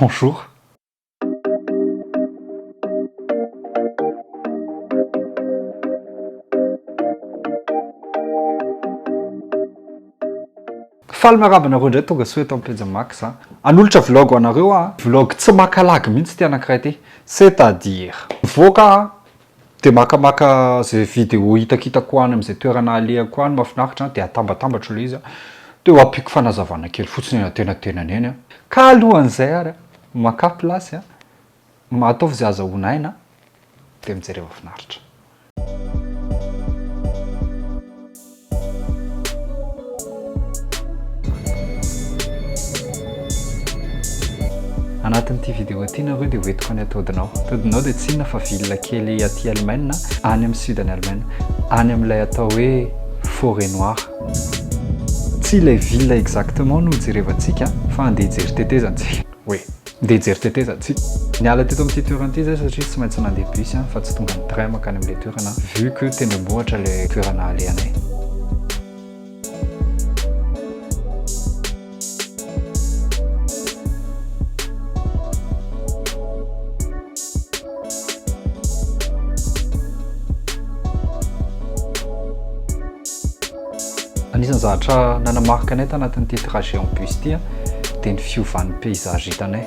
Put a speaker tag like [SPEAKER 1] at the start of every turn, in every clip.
[SPEAKER 1] Bonjour. Faly miarahaba anareo indray tonga soa eto amin'ny Plaija Max a. Hanolotra vlog ho anareo a. Vlog tsy makalagy mihitsy ty anankiray ty. C'est-à-dire mivoaka de makamaka zay vidéo hitakitako any amin'izay toerana alehako any mahafinaritra de atambatambatra le izy a. De ho ampiko fanazavana kely fotsiny antenantenany eny a. Ka alohan'izay ary maka plasy a, ataovy zay azahoana aina de mijery mahafinaritra. Anatin'ity vidéo ity nareo dia hoentiko ny atodinao. Atodinao dia tsy inona fa ville kely aty Allemagne, any amin'ny sud-ny Allemagne, any amin'ilay atao hoe Forêt Noire. Tsy ilay ville exactement no jerevantsika fa andeha hijery tetezantsika. Oui, andeha hijery tetezantsika. Niala teto amin'ity toerana ity zay satria tsy maintsy nandeha bus fa tsy tonga ny train makany amin'ilay toerana vu que tendrombohitra ilay toerana alehanay. Anisan'ny zavatra nanamarika anay tanatin'ity trajet en bus ity dia ny fiovan'ny paysage hitanay.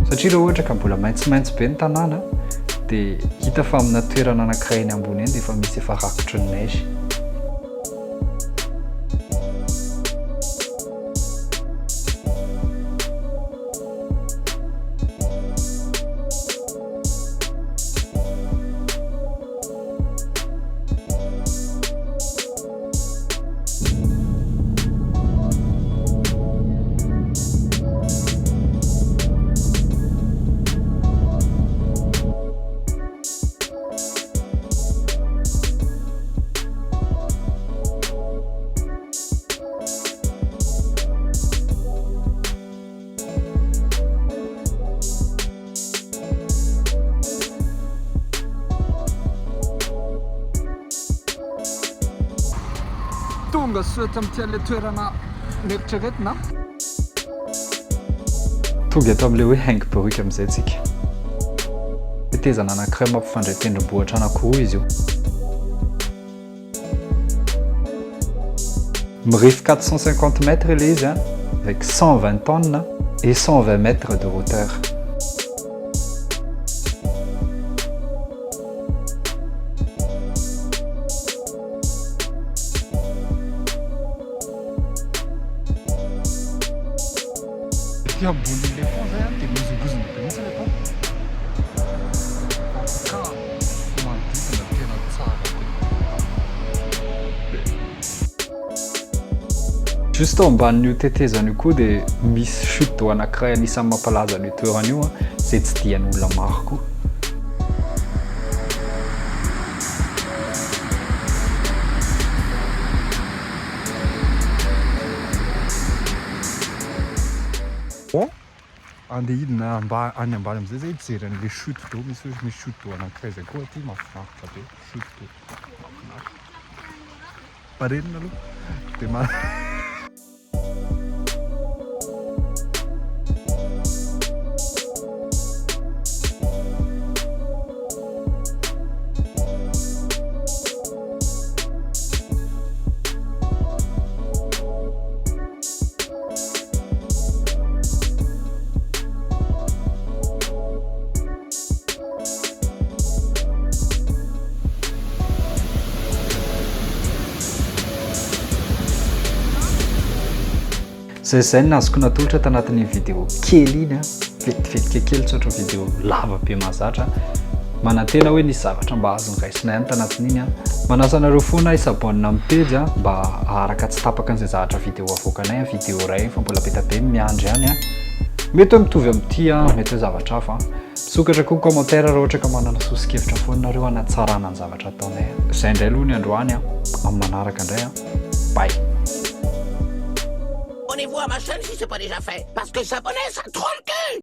[SPEAKER 1] Satria raha ohatra ka mbola maitsomaitso be ny tanàna dia hita fa amina toerana anankiray eny ambony eny dia efa misy efa rakotry ny neige. Tonga soatra amin'ity an'ilay toerana neritreretina. Tonga eto amin'ilay hoe haingo-boruka amin'izay tsika. Tetezana anankiray mampifandray tendrombohitra anankiroa izy io. Mirefy 450 mètres ilay izy avec 120 tonnes et 120 mètres de hauteur. Ity ambonin'ilay pont zay dia mizongozona be mihitsy ilay pont. Ka manodidina tena tsara be. Juste ao ambanin'io tetezana io koa dia misy chute d'eau anankiray anisan'ny mampalaza an'io toerana io izay tsy dian'ny olona maro koa. Andeha hidina any ambany amin'izay zay hijery an'ilay chute d'eau, misy chute d'eau anankiray zay koa aty mahafinaritra be chute d'eau. Parenina aloha dia zay ny azoko natolotra tanatin'ny vidéo kely iny vetivety kely tsotra vidéo lava be mahazatra manantena hoe nisy zavatra mba azony raisinay any tanatin'iny manasa anareo foana isabonina amin'ny page mba aharaka tsy tapaka an'izay zavatra vidéo avoakanay vidéo iray fa mbola betabe miandry any mety hoe mitovy amin'ity mety hoe zavatra hafa misokatra koa commentaire raha ohatra ka manana sosikevitra foana nareo hanatsarana ny zavatra ataonay izay indray aloha ny androany amin'ny manaraka indray bye.
[SPEAKER 2] Abonnez-vous à ma chaîne si ce n'est pas déjà fait, parce que s'abonner, ça trompe le cul!